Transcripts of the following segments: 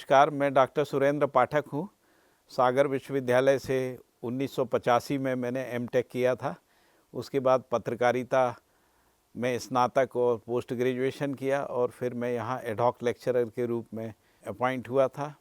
नमस्कार, मैं डॉक्टर सुरेंद्र पाठक हूँ। सागर विश्वविद्यालय से 1985 में मैंने एमटेक किया था। उसके बाद पत्रकारिता में स्नातक और पोस्ट ग्रेजुएशन किया और फिर मैं यहाँ एडहॉक लेक्चरर के रूप में अपॉइंट हुआ था।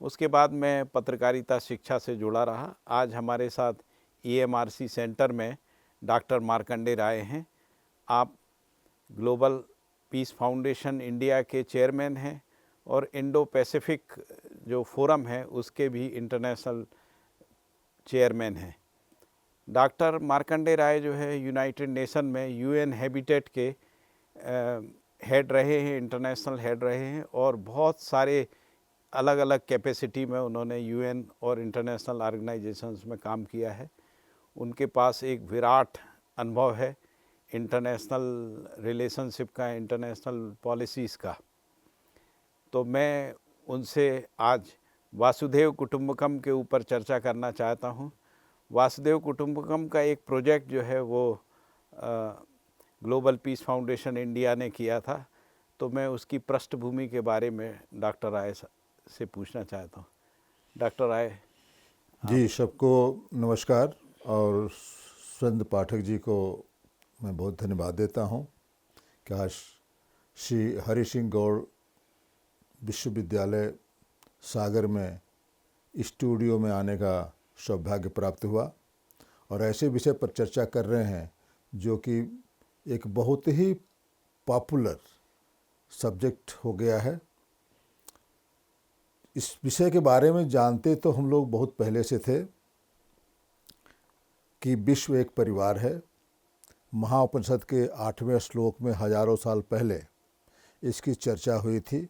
उसके बाद मैं पत्रकारिता शिक्षा से जुड़ा रहा। आज हमारे साथ EMRC सेंटर में डॉक्टर मार्कंडे राय हैं। आप ग्लोबल पीस फाउंडेशन इंडिया के चेयरमैन हैं और इंडो पैसिफिक जो फोरम है उसके भी इंटरनेशनल चेयरमैन हैं। डॉक्टर मार्कंडे राय जो है यूनाइटेड नेशन में UN हैबिटेट के हेड रहे हैं, इंटरनेशनल हेड रहे हैं और बहुत सारे अलग अलग कैपेसिटी में उन्होंने UN और इंटरनेशनल ऑर्गेनाइजेशंस में काम किया है। उनके पास एक विराट अनुभव है इंटरनेशनल रिलेशनशिप का, इंटरनेशनल पॉलिसीज़ का। तो मैं उनसे आज वासुदेव कुटुंबकम के ऊपर चर्चा करना चाहता हूँ। वासुदेव कुटुंबकम का एक प्रोजेक्ट जो है वो ग्लोबल पीस फाउंडेशन इंडिया ने किया था, तो मैं उसकी पृष्ठभूमि के बारे में डॉक्टर राय से पूछना चाहता हूँ। डॉक्टर राय जी, सबको नमस्कार और सुरेंद्र पाठक जी को मैं बहुत धन्यवाद देता हूँ कि आज श्री हरि सिंह गौड़ विश्वविद्यालय सागर में स्टूडियो में आने का सौभाग्य प्राप्त हुआ और ऐसे विषय पर चर्चा कर रहे हैं जो कि एक बहुत ही पॉपुलर सब्जेक्ट हो गया है। इस विषय के बारे में जानते तो हम लोग बहुत पहले से थे कि विश्व एक परिवार है। महाउपनिषद के 8वें श्लोक में हजारों साल पहले इसकी चर्चा हुई थी।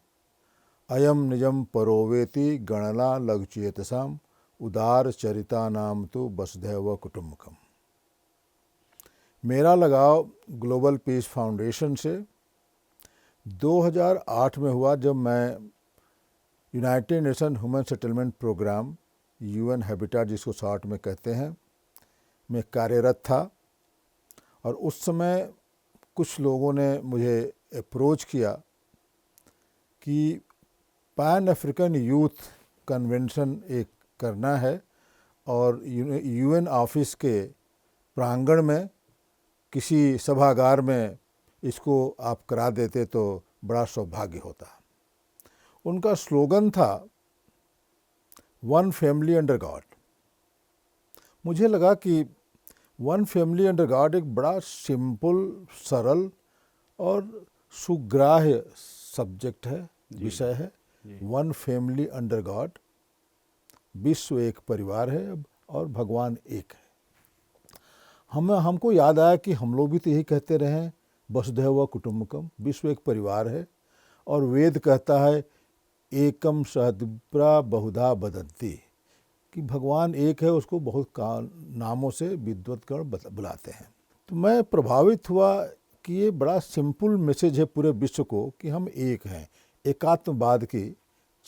अयम निजम परोवेति गणना लघुचेतसाम उदार चरिता नाम तो वसुधैव कुटुंबकम। मेरा लगाव ग्लोबल पीस फाउंडेशन से 2008 में हुआ, जब मैं United Nation Human Settlement Programme UN Habitat जिसको शॉर्ट में कहते हैं में कार्यरत था। और उस समय कुछ लोगों ने मुझे अप्रोच किया कि पैन अफ्रीकन यूथ कन्वेंशन एक करना है और UN ऑफिस के प्रांगण में किसी सभागार में इसको आप करा देते तो बड़ा सौभाग्य होता। उनका स्लोगन था वन फैमिली अंडर गॉड। मुझे लगा कि वन फैमिली अंडर गॉड एक बड़ा सिंपल, सरल और सुग्राह्य सब्जेक्ट है, विषय है। वन फैमिली अंडर गॉड, विश्व एक परिवार है और भगवान एक है। हमको याद आया कि हम लोग भी तो यही कहते रहे हैं, वसुधैव कुटुंबकम, विश्व एक परिवार है। और वेद कहता है एकम सहद्विप्रा बहुधा बदन्ति, कि भगवान एक है, उसको बहुत नामों से विद्वत्गण बुलाते हैं। तो मैं प्रभावित हुआ कि ये बड़ा सिंपल मैसेज है पूरे विश्व को कि हम एक हैं। एकात्मवाद की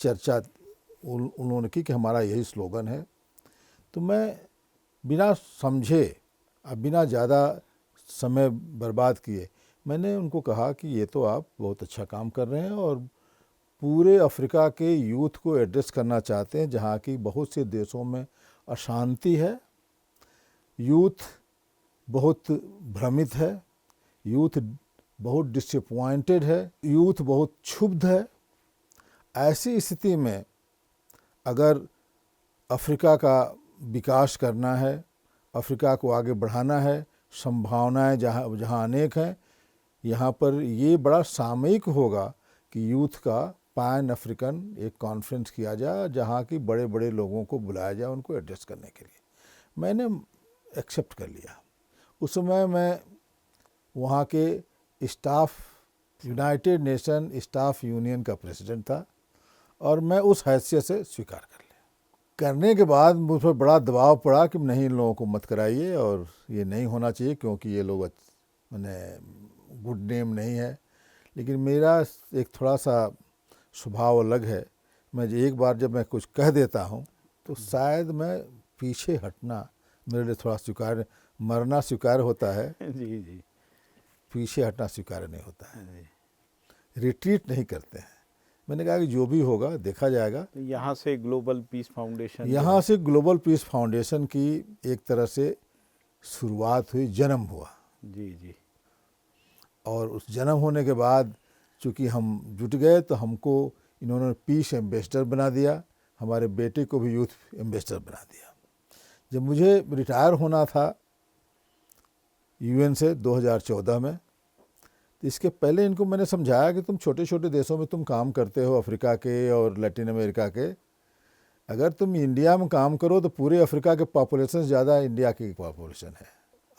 चर्चा उन्होंने की कि हमारा यही स्लोगन है। तो मैं बिना समझे और बिना ज़्यादा समय बर्बाद किए मैंने उनको कहा कि ये तो आप बहुत अच्छा काम कर रहे हैं और पूरे अफ्रीका के यूथ को एड्रेस करना चाहते हैं, जहाँ की बहुत से देशों में अशांति है, यूथ बहुत भ्रमित है, यूथ बहुत डिसअपॉइंटेड है, यूथ बहुत क्षुब्ध है। ऐसी स्थिति में अगर अफ्रीका का विकास करना है, अफ्रीका को आगे बढ़ाना है, संभावनाएं जहाँ अनेक हैं, यहाँ पर ये बड़ा सामयिक होगा कि यूथ का पैन अफ्रीकन एक कॉन्फ्रेंस किया जाए, जहाँ की बड़े बड़े लोगों को बुलाया जाए उनको एड्रेस करने के लिए। मैंने एक्सेप्ट कर लिया। उस समय मैं वहाँ के staff, United nation staff union का प्रेसिडेंट था और मैं उस हैसियत से स्वीकार कर लिया। करने के बाद मुझ पर बड़ा दबाव पड़ा कि नहीं, इन लोगों को मत कराइए और ये नहीं होना चाहिए क्योंकि ये लोग मैंने गुड नेम नहीं है। लेकिन मेरा एक थोड़ा सा स्वभाव अलग है। मैं एक बार जब मैं कुछ कह देता हूँ तो शायद मैं पीछे हटना मेरे लिए थोड़ा स्वीकार, मरना स्वीकार होता है, पीछे हटना स्वीकार नहीं होता है। रिट्रीट नहीं करते हैं। मैंने कहा कि जो भी होगा देखा जाएगा। तो यहाँ से ग्लोबल पीस फाउंडेशन यहाँ से ग्लोबल पीस फाउंडेशन की एक तरह से शुरुआत हुई, जन्म हुआ। जी जी। और उस जन्म होने के बाद चूँकि हम जुट गए तो हमको इन्होंने पीस एम्बेसडर बना दिया, हमारे बेटे को भी यूथ एम्बेसडर बना दिया। जब मुझे रिटायर होना था यूएन से 2014 में, तो इसके पहले इनको मैंने समझाया कि तुम छोटे छोटे देशों में तुम काम करते हो, अफ्रीका के और लैटिन अमेरिका के, अगर तुम इंडिया में काम करो तो पूरे अफ्रीका के पॉपुलेशन से ज़्यादा इंडिया की पॉपुलेशन है,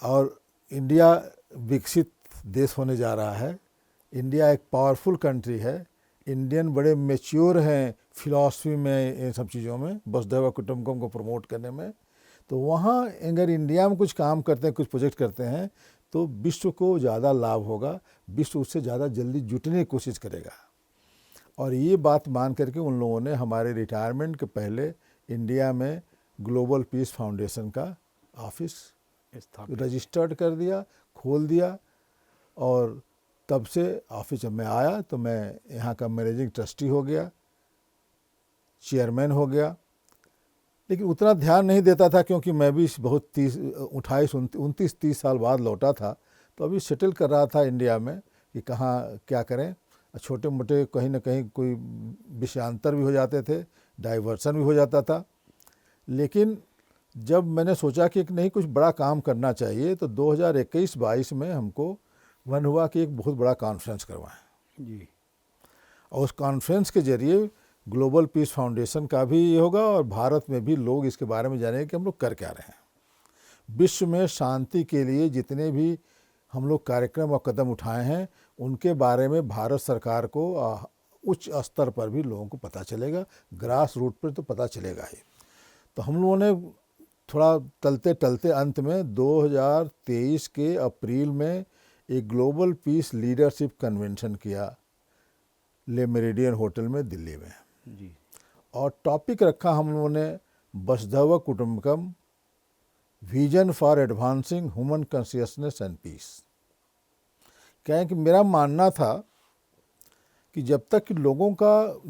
और इंडिया विकसित देश होने जा रहा है। इंडिया एक पावरफुल कंट्री है, इंडियन बड़े मेच्योर हैं फिलॉसफी में, इन सब चीज़ों में, वसुधैव कुटुंबकम को प्रमोट करने में। तो वहाँ अगर इंडिया में कुछ काम करते हैं, कुछ प्रोजेक्ट करते हैं, तो विश्व को ज़्यादा लाभ होगा, विश्व उससे ज़्यादा जल्दी जुटने की कोशिश करेगा। और ये बात मान करके उन लोगों ने हमारे रिटायरमेंट के पहले इंडिया में ग्लोबल पीस फाउंडेशन का ऑफिस रजिस्टर्ड कर दिया, खोल दिया। और तब से ऑफिस जब मैं आया तो मैं यहाँ का मैनेजिंग ट्रस्टी हो गया, चेयरमैन हो गया। लेकिन उतना ध्यान नहीं देता था क्योंकि मैं भी बहुत 29-30 साल बाद लौटा था, तो अभी सेटल कर रहा था इंडिया में कि कहाँ क्या करें। छोटे मोटे कहीं ना कहीं कोई विषयांतर भी हो जाते थे, डाइवर्सन भी हो जाता था। लेकिन जब मैंने सोचा कि नहीं कुछ बड़ा काम करना चाहिए, तो 2021-22 में हमको मन हुआ कि एक बहुत बड़ा कॉन्फ्रेंस करवाएं जी। और उस कॉन्फ्रेंस के जरिए ग्लोबल पीस फाउंडेशन का भी ये होगा और भारत में भी लोग इसके बारे में जानेंगे कि हम लोग कर क्या रहे हैं। विश्व में शांति के लिए जितने भी हम लोग कार्यक्रम और कदम उठाए हैं, उनके बारे में भारत सरकार को उच्च स्तर पर भी लोगों को पता चलेगा, ग्रास रूट पर तो पता चलेगा ही। तो हम लोगों ने थोड़ा टलते टलते अंत में 2023 के अप्रैल में एक ग्लोबल पीस लीडरशिप कन्वेंशन किया ले मेरिडियन होटल में दिल्ली में जी। और टॉपिक रखा हम लोगों ने वसुधैव कुटुंबकम, vision for advancing human consciousness and peace. क्या है कि मेरा मानना था कि जब तक कि लोगों का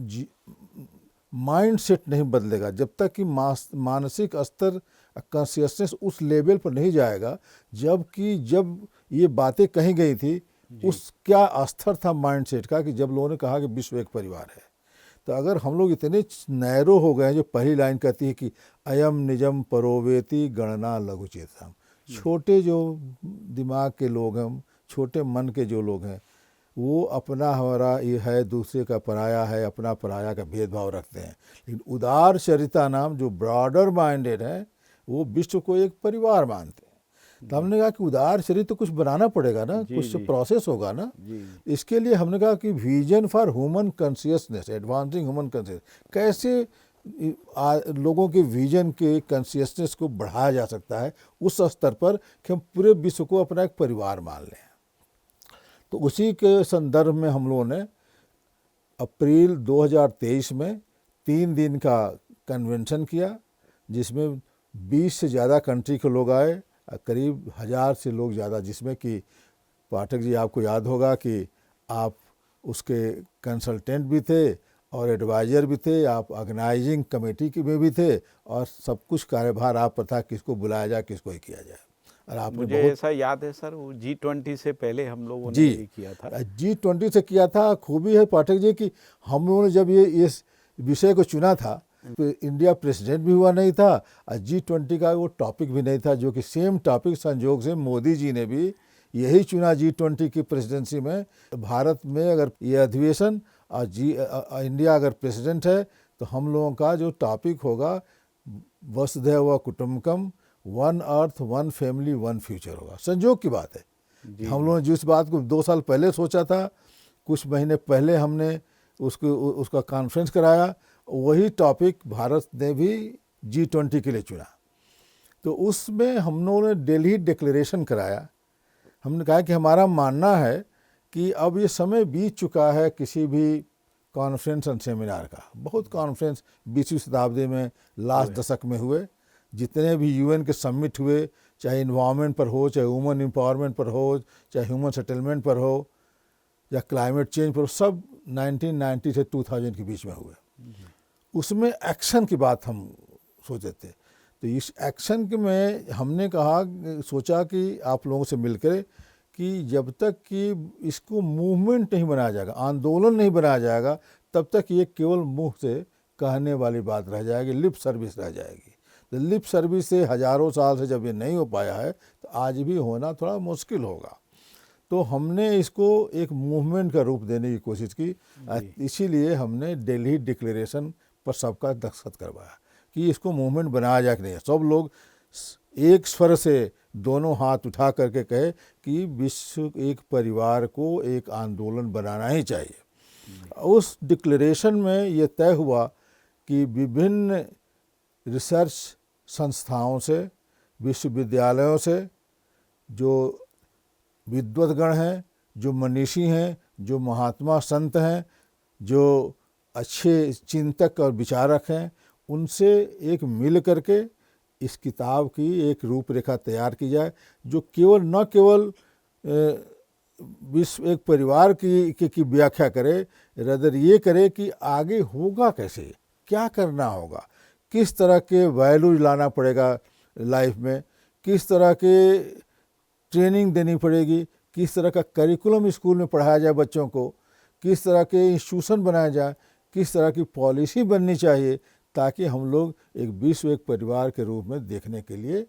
माइंड सेट नहीं बदलेगा, जब तक कि मानसिक स्तर कॉन्शियसनेस उस लेवल पर नहीं जाएगा, जब ये बातें कही गई थी, उस क्या स्तर था माइंड सेट का कि जब लोगों ने कहा कि विश्व एक परिवार है। तो अगर हम लोग इतने नैरो हो गए हैं, जो पहली लाइन कहती है कि अयम निजम परोवेति गणना लघुचेतम, छोटे जो दिमाग के लोग हैं, छोटे मन के जो लोग हैं, वो अपना हमारा ये है, दूसरे का पराया है, अपना पराया का भेदभाव रखते हैं। लेकिन उदार चरिता नाम जो ब्रॉडर माइंडेड है, वो विश्व को एक परिवार मानते हैं। तो हमने कहा कि उदार चरित्र तो कुछ बनाना पड़ेगा ना, कुछ प्रोसेस होगा ना। इसके लिए हमने कहा कि vision for human consciousness, advancing human consciousness, कैसे लोगों के विजन के कॉन्शियसनेस को बढ़ाया जा सकता है उस स्तर पर कि हम पूरे विश्व को अपना एक परिवार मान लें। तो उसी के संदर्भ में हम लोगों ने अप्रैल 2023 में 3 दिन का कन्वेंशन किया, जिसमें 20 से ज़्यादा कंट्री के लोग आए, करीब 1000 से लोग ज़्यादा, जिसमें कि पाठक जी आपको याद होगा कि आप उसके कंसल्टेंट भी थे और एडवाइज़र भी थे, आप ऑर्गेनाइजिंग कमेटी के में भी थे, और सब कुछ कार्यभार आप पर था किसको बुलाया जाए, किसको ही किया जाए। और आपने मुझे ऐसा याद है सर, वो G20 से पहले हम लोगों ने ये किया था। G20 से किया था। खूबी है पाठक जी कि हम लोगों ने जब ये इस विषय को चुना था तो इंडिया प्रेसिडेंट भी हुआ नहीं था और G20 का वो टॉपिक भी नहीं था, जो कि सेम टॉपिक संजोग से मोदी जी ने भी यही चुना G20 की प्रेसिडेंसी में। भारत में अगर ये अधिवेशन और इंडिया अगर प्रेसिडेंट है तो हम लोगों का जो टॉपिक होगा वसुधैव कुटुंबकम, one earth one family one future होगा। संजोग की बात है, हम लोगों ने जिस बात को 2 साल पहले सोचा था, कुछ महीने पहले हमने उसका कॉन्फ्रेंस कराया, वही टॉपिक भारत ने भी G20 के लिए चुना। तो उसमें हम लोगों ने दिल्ली डिक्लेरेशन कराया। हमने कहा कि हमारा मानना है कि अब ये समय बीत चुका है किसी भी कॉन्फ्रेंस और सेमिनार का। बहुत कॉन्फ्रेंस 20वीं शताब्दी में लास्ट दशक में हुए, जितने भी यूएन के समिट हुए, चाहे इन्वायरमेंट पर हो, चाहे वुमेन एम्पावरमेंट पर हो, चाहे ह्यूमन सेटलमेंट पर हो, या क्लाइमेट चेंज पर, सब 1990 से 2000 के बीच में हुए। उसमें एक्शन की बात हम सोचे थे, तो इस एक्शन के में हमने सोचा कि आप लोगों से मिलकर कि जब तक कि इसको मूवमेंट नहीं बनाया जाएगा, आंदोलन नहीं बनाया जाएगा, तब तक ये केवल मुंह से कहने वाली बात रह जाएगी, लिप सर्विस रह जाएगी। तो लिप सर्विस से हजारों साल से जब ये नहीं हो पाया है तो आज भी होना थोड़ा मुश्किल होगा। तो हमने इसको एक मूवमेंट का रूप देने की कोशिश की, इसीलिए हमने दिल्ली डिक्लेरेशन पर सबका दस्तखत करवाया कि इसको मूवमेंट बनाया जाए कि नहीं। सब लोग एक स्वर से दोनों हाथ उठा करके कहे कि विश्व एक परिवार को एक आंदोलन बनाना ही चाहिए। उस डिक्लेरेशन में ये तय हुआ कि विभिन्न रिसर्च संस्थाओं से, विश्वविद्यालयों से जो विद्वतगण हैं, जो मनीषी हैं, जो महात्मा संत हैं, जो अच्छे चिंतक और विचारक हैं, उनसे एक मिल करके इस किताब की एक रूपरेखा तैयार की जाए, जो न केवल विश्व एक परिवार की व्याख्या करे, रदर ये करे कि आगे होगा कैसे, क्या करना होगा, किस तरह के वैल्यूज लाना पड़ेगा लाइफ में, किस तरह के ट्रेनिंग देनी पड़ेगी, किस तरह का करिकुलम स्कूल में पढ़ाया जाए बच्चों को, किस तरह के इंस्टीट्यूशन बनाया जाए, किस तरह की पॉलिसी बननी चाहिए, ताकि हम लोग एक विश्व एक परिवार के रूप में देखने के लिए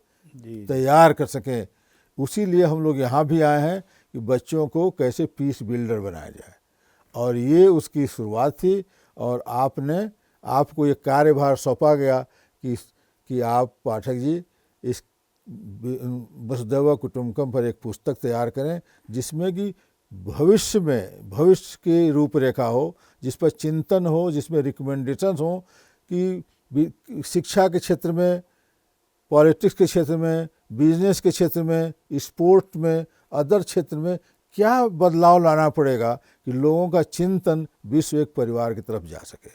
तैयार कर सकें। उसी लिए हम लोग यहाँ भी आए हैं कि बच्चों को कैसे पीस बिल्डर बनाया जाए, और ये उसकी शुरुआत थी। और आपको ये कार्यभार सौंपा गया कि आप पाठक जी इस वसुधैव कुटुंबकम पर एक पुस्तक तैयार करें, जिसमें कि भविष्य की रूपरेखा हो, जिस पर चिंतन हो, जिसमें रिकमेंडेशंस हो कि शिक्षा के क्षेत्र में, पॉलिटिक्स के क्षेत्र में, बिजनेस के क्षेत्र में, स्पोर्ट में, अदर क्षेत्र में क्या बदलाव लाना पड़ेगा कि लोगों का चिंतन विश्व एक परिवार की तरफ जा सके।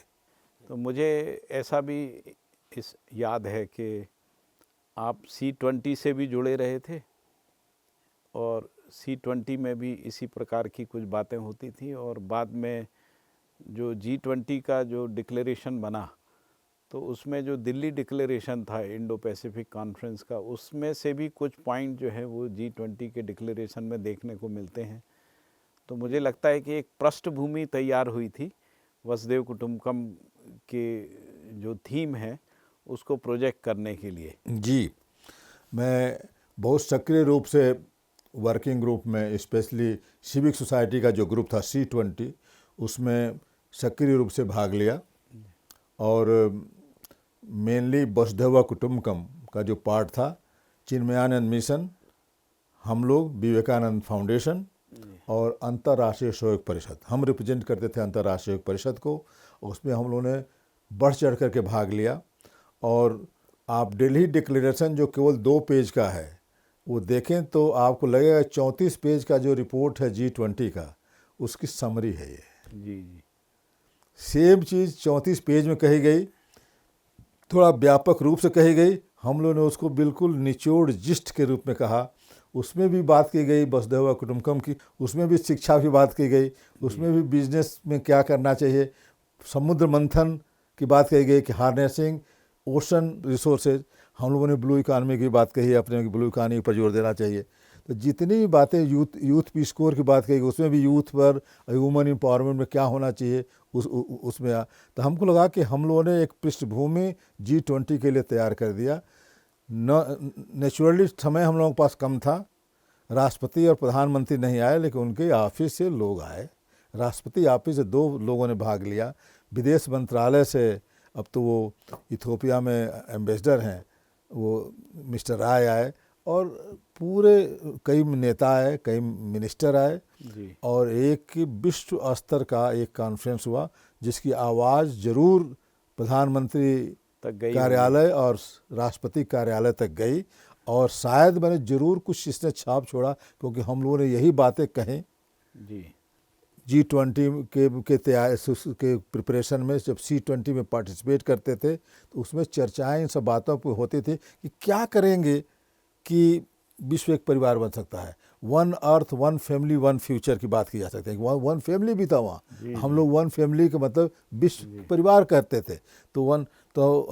तो मुझे ऐसा भी याद है कि आप C20 से भी जुड़े रहे थे, और C20 में भी इसी प्रकार की कुछ बातें होती थी, और बाद में जो G20 का जो डिक्लेरेशन बना, तो उसमें जो दिल्ली डिक्लेरेशन था इंडो पैसिफिक कॉन्फ्रेंस का, उसमें से भी कुछ पॉइंट जो है वो G20 के डिक्लेरेशन में देखने को मिलते हैं। तो मुझे लगता है कि एक पृष्ठभूमि तैयार हुई थी वसुधैव कुटुंबकम के जो थीम है उसको प्रोजेक्ट करने के लिए। जी, मैं बहुत सक्रिय रूप से वर्किंग ग्रुप में, स्पेशली सिविक सोसाइटी का जो ग्रुप था C20, उसमें सक्रिय रूप से भाग लिया, और मेनली वसुधैव कुटुंबकम का जो पार्ट था, चिन्मयानंद मिशन, हम लोग विवेकानंद फाउंडेशन और अंतर्राष्ट्रीय सहयोग परिषद, हम रिप्रेजेंट करते थे अंतर्राष्ट्रीय सहयोग परिषद को। उसमें हम लोगों ने बढ़ चढ़ करके भाग लिया। और आप दिल्ली डिक्लेरेशन जो केवल 2 पेज का है, वो देखें तो आपको लगेगा 34 पेज का जो रिपोर्ट है G20 का, उसकी समरी है ये। जी। सेम चीज़ 34 पेज में कही गई, थोड़ा व्यापक रूप से कही गई, हम लोगों ने उसको बिल्कुल निचोड़ जिस्ट के रूप में कहा। उसमें भी बात की गई वसुधैव कुटुंबकम की, उसमें भी शिक्षा की बात की गई, उसमें भी बिजनेस में क्या करना चाहिए, समुद्र मंथन की बात कही गई कि हार्नेसिंग ओशन रिसोर्सेज, हम लोगों ने ब्लू इकानमी की बात कही, अपने ब्लू इकानमी पर जोर देना चाहिए। तो जितनी भी बातें यूथ पीस कोर की बात कही, उसमें भी यूथ पर, वुमेन एम्पावरमेंट में क्या होना चाहिए उसमें तो हमको लगा कि हम लोगों ने एक पृष्ठभूमि G20 के लिए तैयार कर दिया। नेचुरली समय हम लोगों के पास कम था, राष्ट्रपति और प्रधानमंत्री नहीं आए, लेकिन उनके ऑफिस से लोग आए। राष्ट्रपति ऑफिस से 2 लोगों ने भाग लिया, विदेश मंत्रालय से, अब तो वो इथियोपिया में एम्बेसडर हैं, वो मिस्टर राय आए, और पूरे कई नेता आए, कई मिनिस्टर आए जी। और एक विश्व स्तर का एक कॉन्फ्रेंस हुआ, जिसकी आवाज़ जरूर प्रधानमंत्री तक गई कार्यालय और राष्ट्रपति कार्यालय तक गई, और शायद मैंने जरूर कुछ इसने छाप छोड़ा, क्योंकि हम लोगों ने यही बातें कहीं जी। G20 के तैयार के प्रिपरेशन में, जब C20 में पार्टिसिपेट करते थे, तो उसमें चर्चाएं इन सब बातों पर होती थी कि क्या करेंगे कि विश्व एक परिवार बन सकता है। One earth one family one future की बात की जा सकती है। वन फैमिली भी था वहाँ, हम लोग वन फैमिली का मतलब विश्व परिवार कहते थे। तो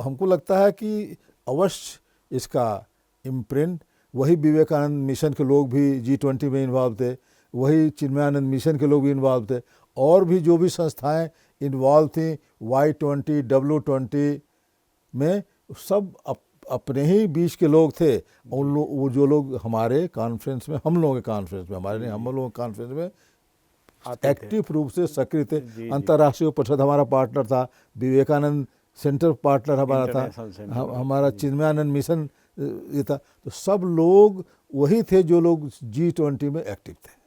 हमको लगता है कि अवश्य इसका इम्प्रिंट, वही विवेकानंद मिशन के लोग भी G20 में इन्वॉल्व थे, वही चिन्मयानंद मिशन के लोग भी इन्वॉल्व थे, और भी जो भी संस्थाएं इन्वॉल्व थी Y20 W20 में, सब अपने ही बीच के लोग थे। उन लोग, वो जो लोग हमारे कॉन्फ्रेंस में, हम लोगों के कॉन्फ्रेंस में, हमारे नहीं, हम लोगों के कॉन्फ्रेंस में एक्टिव रूप से सक्रिय थे। अंतर्राष्ट्रीय परिषद हमारा पार्टनर था, विवेकानंद सेंटर पार्टनर हमारा था, हमारा चिन्मयानंद मिशन ये था। तो सब लोग वही थे जो लोग G20 में एक्टिव थे।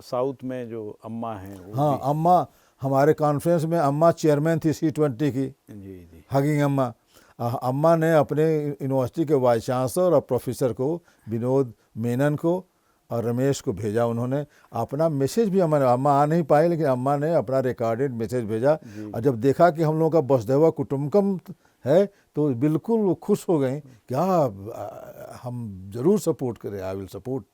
साउथ में जो अम्मा हैं, हाँ, अम्मा हमारे कॉन्फ्रेंस में अम्मा चेयरमैन थी C20 की, जी हगिंग अम्मा। अम्मा ने अपने यूनिवर्सिटी के वाइस चांसलर और प्रोफेसर को, विनोद मेनन को और रमेश को भेजा। उन्होंने अपना मैसेज भी, अम्मा आ नहीं पाई, लेकिन अम्मा ने अपना रिकॉर्डेड मैसेज भेजा। और जब देखा कि हम लोगों का वसुधैव कुटुंबकम है तो बिल्कुल वो खुश हो गए कि हाँ, हम ज़रूर सपोर्ट करें, आई विल सपोर्ट।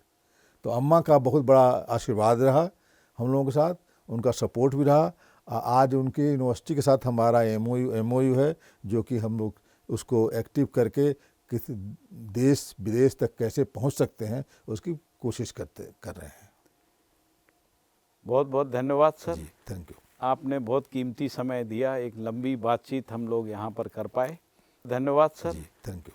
तो अम्मा का बहुत बड़ा आशीर्वाद रहा हम लोगों के साथ, उनका सपोर्ट भी रहा। आज उनके यूनिवर्सिटी के साथ हमारा MOU है, जो कि हम लोग उसको एक्टिव करके किसी देश विदेश तक कैसे पहुंच सकते हैं उसकी कोशिश कर रहे हैं। बहुत बहुत धन्यवाद सर। Ji, thank you. आपने बहुत कीमती समय दिया, एक लंबी बातचीत हम लोग यहाँ पर कर पाए। धन्यवाद सर। Ji, thank you.